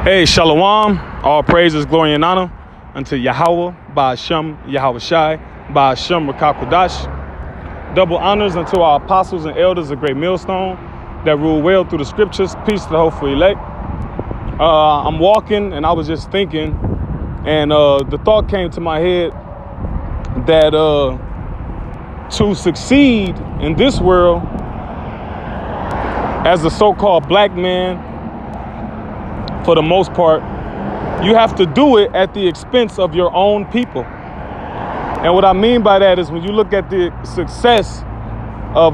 Hey, Shalom, all praises, glory, and honor unto Yahweh, Ba'ashem, Yahweh Shai, Ba'ashem, Rakakadash. Double honors unto our apostles and elders of Great Millstone that rule well through the scriptures. Peace to the hopeful elect. I'm walking and I was just thinking, and the thought came to my head that to succeed in this world as a so-called black man, for the most part, you have to do it at the expense of your own people. And what I mean by that is when you look at the success of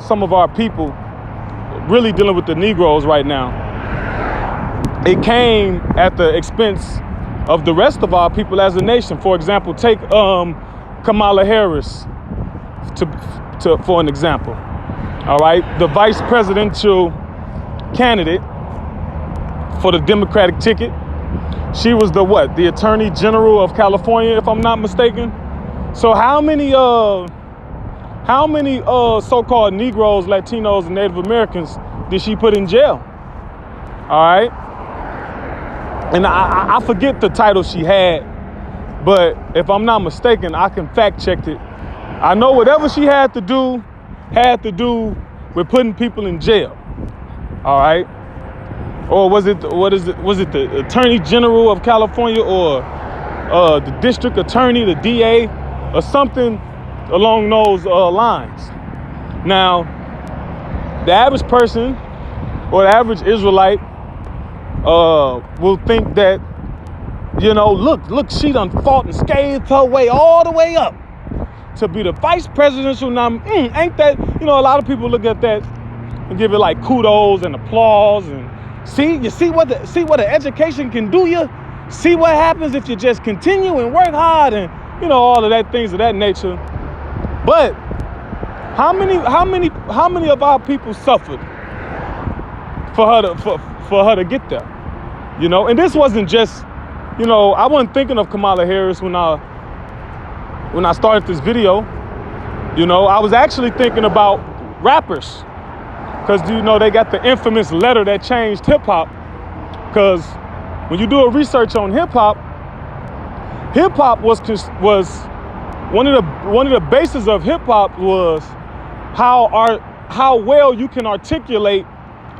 some of our people really dealing with the Negroes right now, it came at the expense of the rest of our people as a nation. For example, take Kamala Harris for an example. All right, the vice presidential candidate for the Democratic ticket. She was the Attorney General of California, if I'm not mistaken. So how many so-called Negroes, Latinos, and Native Americans did she put in jail? All right. And I forget the title she had, but if I'm not mistaken, I can fact check it. I know whatever she had to do with putting people in jail. All right. Or was it the Attorney General of California, or the District Attorney, the DA, or something along those lines? Now, the average person or the average Israelite will think that, look, she done fought and scathed her way all the way up to be the vice presidential nominee. Ain't that, a lot of people look at that and give it like kudos and applause and see what the education can do you. See what happens if you just continue and work hard and all of that things of that nature. But how many of our people suffered for her to get there? And this wasn't just I wasn't thinking of Kamala Harris when I started this video. I was actually thinking about rappers. Because, they got the infamous letter that changed hip-hop. Because when you do a research on hip-hop was one of the bases of hip-hop was how well you can articulate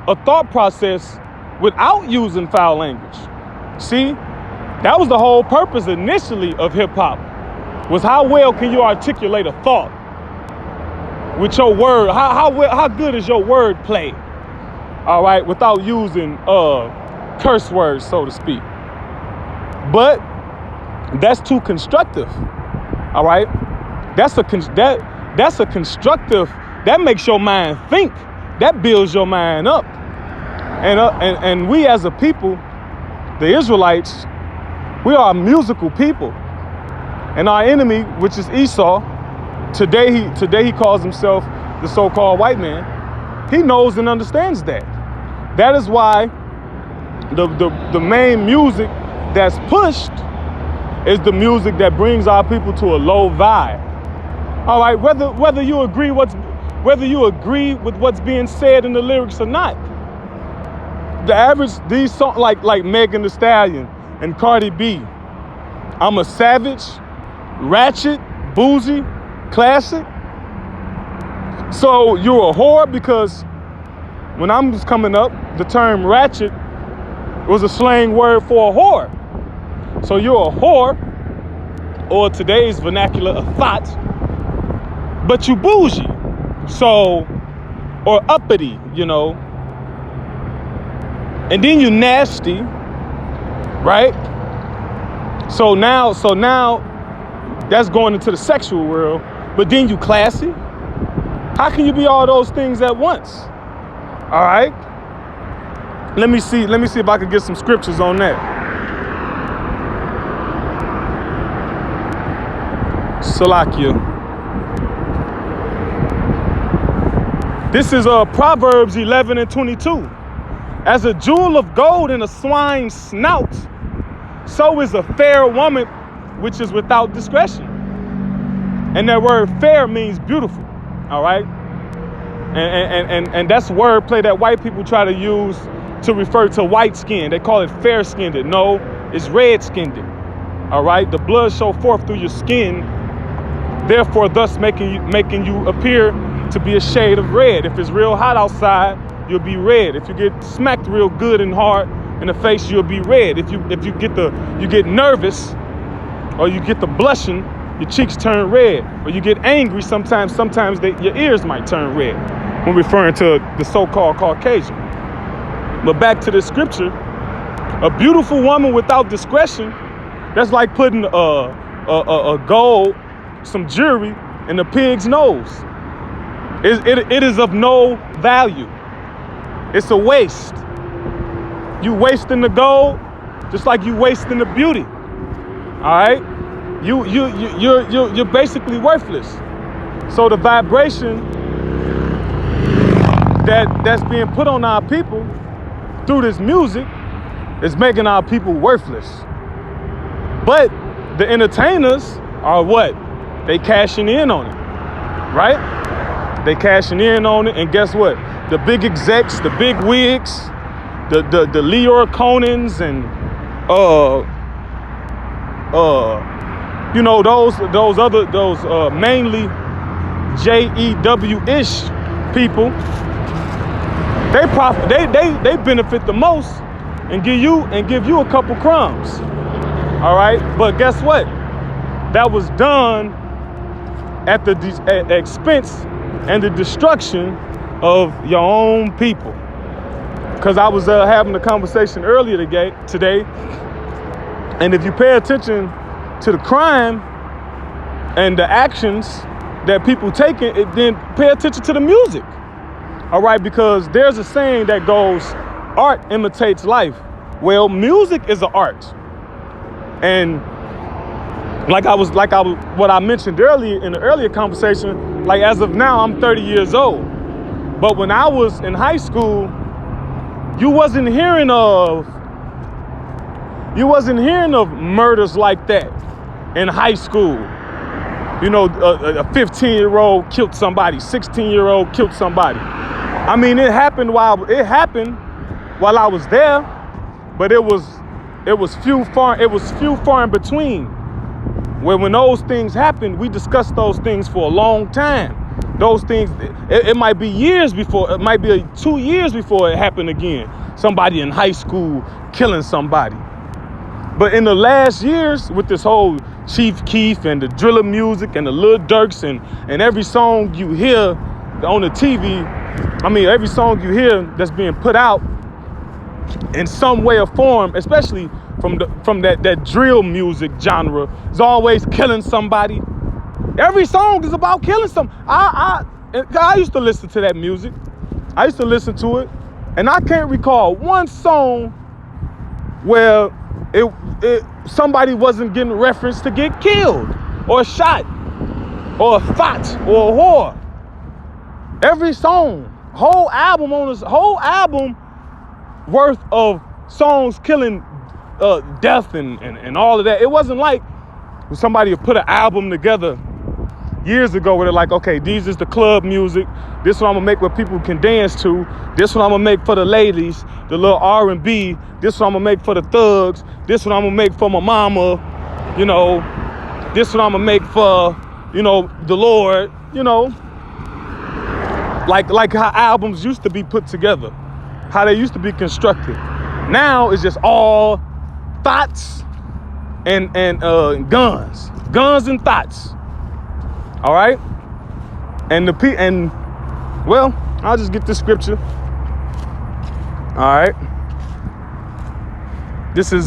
a thought process without using foul language. See, that was the whole purpose initially of hip-hop, was how well can you articulate a thought with your word. How good is your word play? All right, without using curse words, so to speak. But that's too constructive. All right, that's a constructive. That makes your mind think. That builds your mind up. And we as a people, the Israelites, we are a musical people. And our enemy, which is Esau, Today he calls himself the so-called white man. He knows and understands that. That is why the main music that's pushed is the music that brings our people to a low vibe. All right, whether you agree with what's being said in the lyrics or not. The average, these songs like Megan Thee Stallion and Cardi B, I'm a savage, ratchet, bougie, classic. So you're a whore, because when I was coming up, the term ratchet was a slang word for a whore. So you're a whore, or today's vernacular, a thought, but you bougie. So, or uppity, and then you nasty, right? So now that's going into the sexual world. But then you classy. How can you be all those things at once? All right. Let me see if I can get some scriptures on that. Salakia. This is Proverbs 11:22. As a jewel of gold in a swine's snout, so is a fair woman which is without discretion. And that word fair means beautiful, all right? And that's wordplay that white people try to use to refer to white skin. They call it fair-skinned. No, it's red-skinned. All right, the blood show forth through your skin, therefore thus making you appear to be a shade of red. If it's real hot outside, you'll be red. If you get smacked real good and hard in the face, you'll be red. If you get nervous or you get the blushing, your cheeks turn red. Or you get angry, sometimes your ears might turn red when referring to the so-called Caucasian. But back to the scripture, a beautiful woman without discretion, that's like putting a gold, some jewelry in a pig's nose. It is of no value. It's a waste. You wasting the gold, just like you wasting the beauty. All right, you're basically worthless. So the vibration that's being put on our people through this music is making our people worthless. But the entertainers are what? They cashing in on it, right? They cashing in on it, and guess what? The big execs, the big wigs, the Leor Conans, and those mainly JEW-ish people, they benefit the most and give you a couple crumbs. All right, but guess what? That was done at the expense and the destruction of your own people. Because I was having a conversation earlier today, and if you pay attention to the crime and the actions that people taking, then pay attention to the music. All right, because there's a saying that goes, art imitates life. Well, music is an art. And what I mentioned earlier in the earlier conversation, like as of now, I'm 30 years old. But when I was in high school, you wasn't hearing of murders like that in high school. You know, a 15-year-old killed somebody, 16-year-old killed somebody. I mean, it happened while I was there, but it was few far in between. When those things happened, we discussed those things for a long time. Those things, it might be years before, it might be 2 years before it happened again. Somebody in high school killing somebody. But in the last years, with this whole Chief Keef and the Driller music and the Lil Durks and every song you hear on the TV, every song you hear that's being put out in some way or form, especially from that drill music genre, is always killing somebody. Every song is about killing somebody. I used to listen to that music. I used to listen to it, and I can't recall one song where somebody wasn't getting referenced to get killed or shot or fought or a whore. Every song, whole album worth of songs killing death and all of that. It wasn't like somebody put an album together years ago where they're like, okay, these is the club music. This one I'm gonna make what people can dance to. This one I'm gonna make for the ladies, the little R&B. This one I'm gonna make for the thugs. This one I'm gonna make for my mama. You know, this one I'm gonna make for, the Lord. Like how albums used to be put together, how they used to be constructed. Now it's just all thoughts and guns and thoughts. All right, well, I'll just get this scripture. All right, this is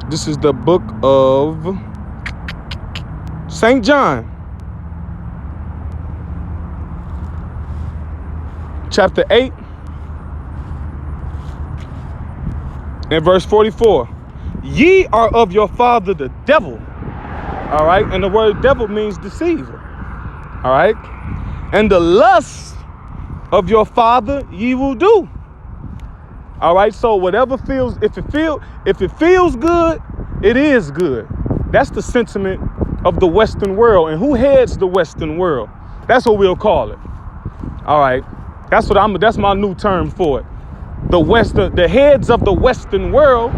this is the book of St. John, chapter 8 and verse 44. Ye are of your father the devil. All right, and the word devil means deceiver. All right, and the lust of your father ye will do. All right, so whatever feels, if it feels good, it is good. That's the sentiment of the Western world. And who heads the Western world? That's what we'll call it. All right. That's my new term for it. The heads of the Western world.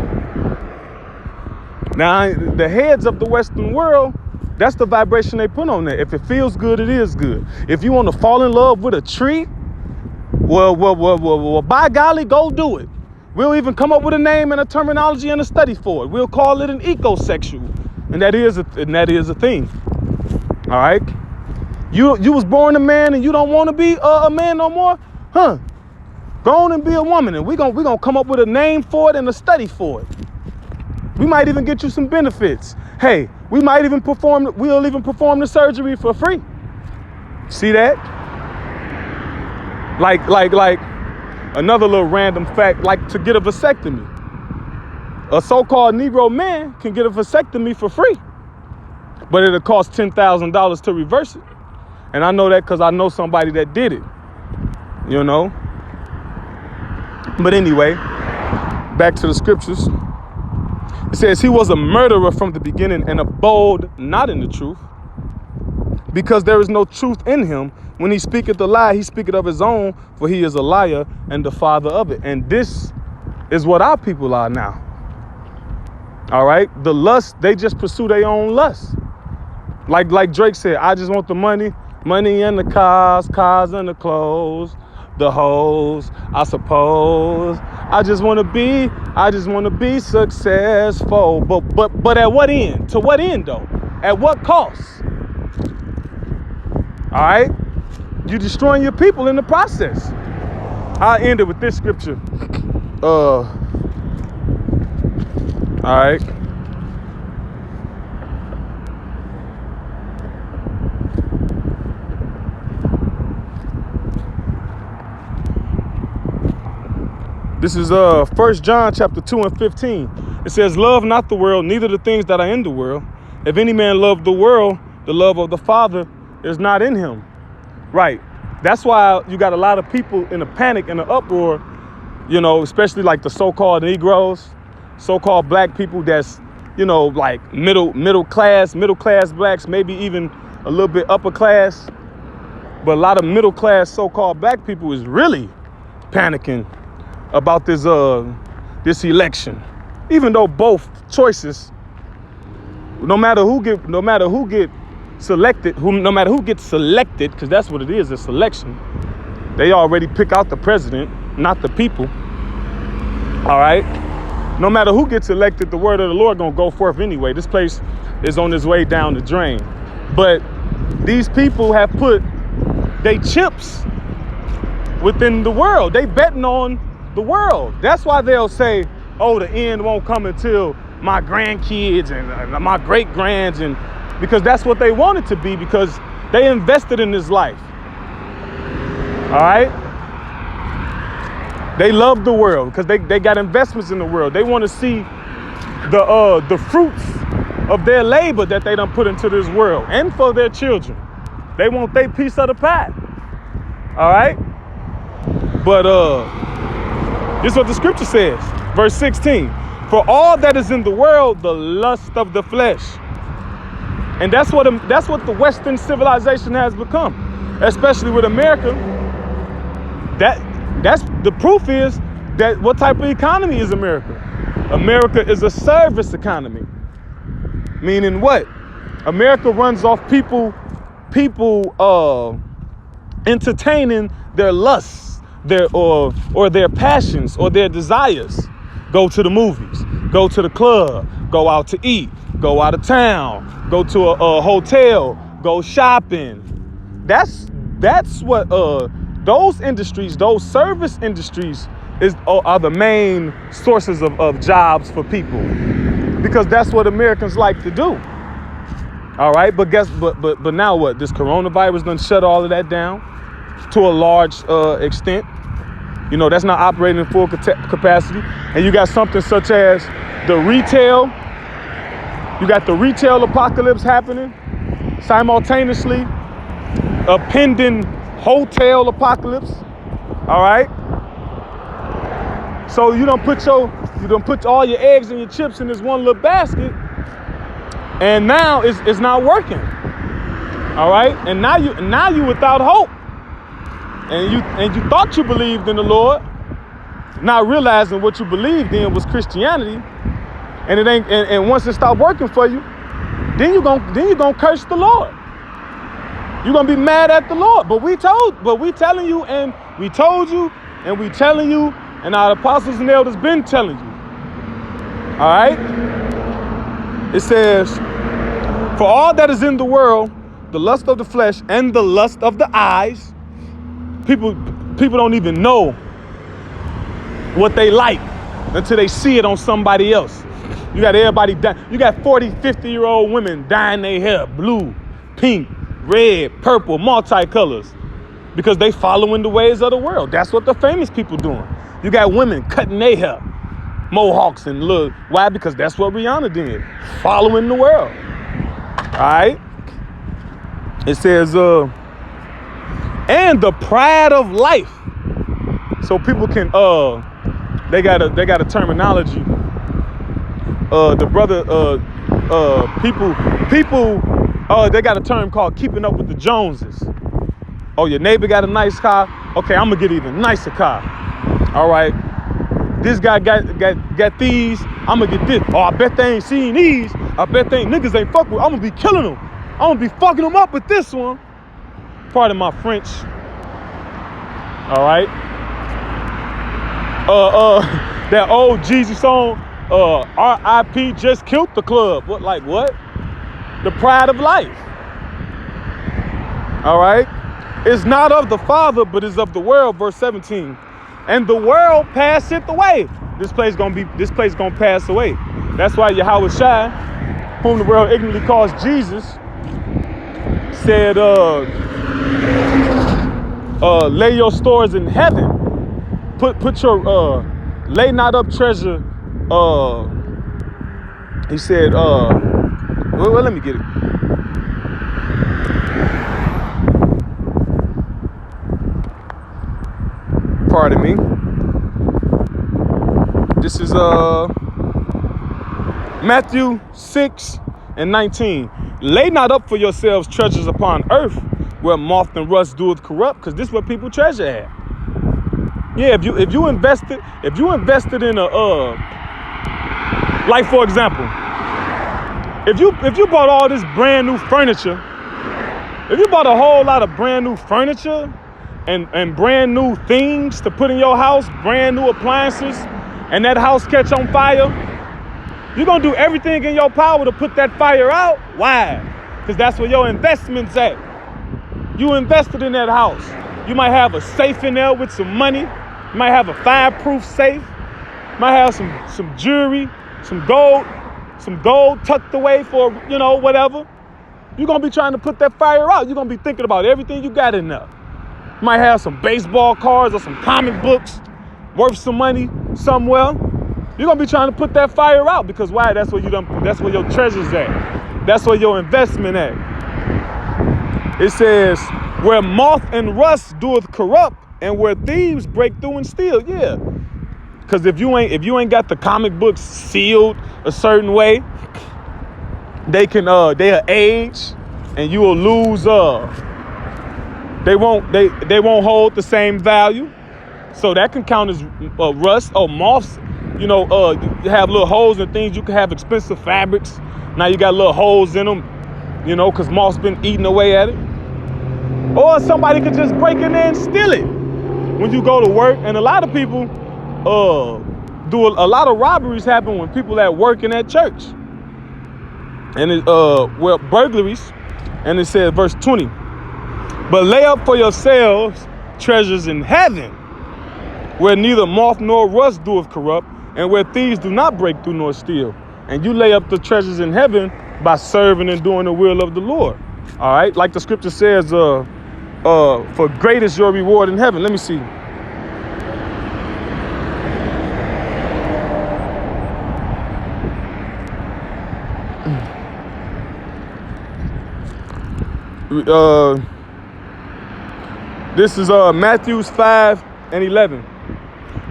Now, the heads of the Western world, that's the vibration they put on there. If it feels good, it is good. If you want to fall in love with a tree, well, by golly, go do it. We'll even come up with a name and a terminology and a study for it. We'll call it an ecosexual. And that is a thing. All right. You was born a man and you don't want to be a man no more? Huh? Go on and be a woman, and we're gonna come up with a name for it and a study for it. We might even get you some benefits. Hey, we'll even perform the surgery for free. See that? Like another little random fact, like to get a vasectomy. A so-called Negro man can get a vasectomy for free, but it'll cost $10,000 to reverse it. And I know that because I know somebody that did it, you know. But anyway, back to the scriptures. It says he was a murderer from the beginning and abode not in the truth, because there is no truth in him. When he speaketh a lie, he speaketh of his own, for he is a liar and the father of it. And this is what our people are now. All right. The lust, they just pursue their own lust. Like Drake said, I just want the money and the cars and the clothes, the hoes, I suppose. I just want to be successful. But at what end? To what end though? At what cost? All right. You're destroying your people in the process. I'll end it with this scripture. All right. This is 1 John chapter 2 and 15. It says, love not the world, neither the things that are in the world. If any man love the world, the love of the Father is not in him. Right. That's why you got a lot of people in a panic and an uproar, you know, especially like the so-called Negroes, so-called black people that's, you know, like middle class blacks, maybe even a little bit upper class. But a lot of middle class so-called black people is really panicking about this election, even though both choices, no matter who gets selected, because that's what it is, a selection. They already pick out the president, not the people. All right. No matter who gets elected, the word of the Lord gonna go forth anyway. This place is on its way down the drain. But these people have put their chips within the world. They betting on the world. That's why they'll say, oh, the end won't come until my grandkids and my great grands, and because that's what they want it to be, because they invested in this life. All right. They love the world because they got investments in the world. They want to see the fruits of their labor that they done put into this world, and for their children. They want their piece of the pie. All right. But this is what the scripture says, verse 16. For all that is in the world, the lust of the flesh. And that's what the Western civilization has become, especially with America. That's the proof is that what type of economy is America? America is a service economy. Meaning what? America runs off people entertaining their lusts, or their passions or their desires. Go to the movies, go to the club, go out to eat, go out of town, go to a hotel, go shopping. That's what those industries, those service industries are the main sources of jobs for people, because that's what Americans like to do. All right, but now what? This coronavirus done shut all of that down to a large extent. You know, that's not operating in full capacity. And you got something such as the retail. You got the retail apocalypse happening simultaneously, a pending hotel apocalypse. All right. So you don't put You done put all your eggs and your chips in this one little basket, and now it's not working. All right, and now you without hope, and you thought you believed in the Lord, not realizing what you believed in was Christianity, and it ain't. And once it stopped working for you, then you gonna curse the Lord. You're gonna be mad at the Lord. But we telling you, and we told you, and we telling you, and our apostles and elders been telling you. All right? It says, for all that is in the world, the lust of the flesh and the lust of the eyes, people don't even know what they like until they see it on somebody else. You got everybody dying. You got 40, 50-year-old women dyeing their hair blue, pink, red, purple, multicolors, because they following the ways of the world. That's what the famous people doing. You got women cutting their hair, mohawks and look. Why? Because that's what Rihanna did, following the world. All right. It says, and the pride of life. So people can, they got a terminology. The brother, people, they got a term called keeping up with the Joneses. Oh, your neighbor got a nice car. Okay, I'm gonna get an even nicer car. All right, this guy got these. I'm gonna get this. Oh, I bet they ain't seen these. I bet they niggas ain't fuck with. I'm gonna be killing them. I'm gonna be fucking them up with this one. Pardon my French. All right. That old Jeezy song, R.I.P. just killed the club. What? Like what? The pride of life. All right. It's not of the Father, but is of the world. Verse 17. And the world passeth away. This place gonna pass away. That's why Yahweh Shai, whom the world ignorantly calls Jesus, said, lay your stores in heaven. Put your lay not up treasure. He said, well, let me get it. Pardon me. This is Matthew 6:19. Lay not up for yourselves treasures upon earth, where moth and rust doeth corrupt, because this is what people treasure at. Yeah, if you invested in a like for example, if you bought all this brand new furniture, if you bought a whole lot of brand new furniture and brand new things to put in your house, brand new appliances, and that house catch on fire, you're gonna do everything in your power to put that fire out. Why? Because that's where your investment's at. You invested in that house. You might have a safe in there with some money. You might have a fireproof safe. You might have some jewelry, some gold tucked away for, whatever. You're gonna be trying to put that fire out. You're gonna be thinking about everything you got in there. You might have some baseball cards or some comic books worth some money somewhere. You're gonna be trying to put that fire out, because why? That's where your treasure's at. That's where your investment at. It says, where moth and rust doeth corrupt, and where thieves break through and steal. Yeah. Because if you ain't got the comic books sealed a certain way, they'll age, and you will lose. They won't hold the same value, so that can count as rust or moths. You have little holes and things. You can have expensive fabrics. Now you got little holes in them, because moths been eating away at it. Or somebody could just break in there and steal it when you go to work. And a lot of people do a lot of robberies happen when people at work and at church. And burglaries. And it says, verse 20, but lay up for yourselves treasures in heaven, where neither moth nor rust doeth corrupt, and where thieves do not break through nor steal. And you lay up the treasures in heaven by serving and doing the will of the Lord. All right, like the scripture says, for great is your reward in heaven. Let me see. This is Matthew 5:11.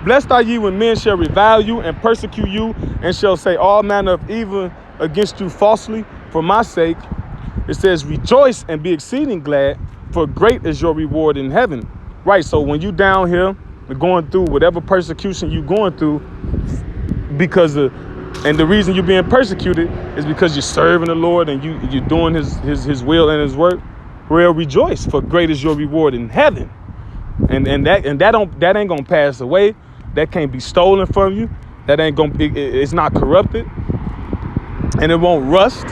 Blessed are ye when men shall revile you and persecute you and shall say all manner of evil against you falsely for my sake. It says, rejoice and be exceeding glad, for great is your reward in heaven. Right, so when you down here going through whatever persecution you going through, and the reason you're being persecuted is because you're serving the Lord and you're doing his will and his work, well, rejoice, for great is your reward in heaven. And that ain't gonna pass away. That can't be stolen from you. That ain't gonna be, it's not corrupted, and it won't rust.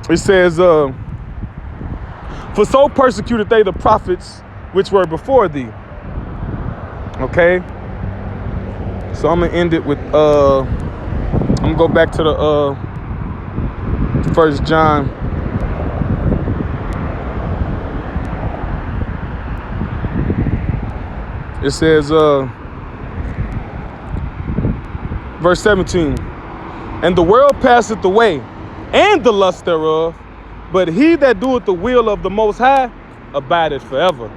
It says, for so persecuted they the prophets which were before thee. Okay. So I'm gonna end it with I'm gonna go back to the 1 John. It says verse 17, and the world passeth away, and the lust thereof, but he that doeth the will of the Most High abideth forever.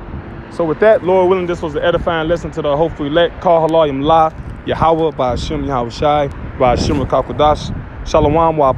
So with that, Lord willing, this was an edifying lesson to the hopeful elect. Call halayim la Yahweh by Hashem Yahweh Shai by Hashem Kakodash. Shalom wa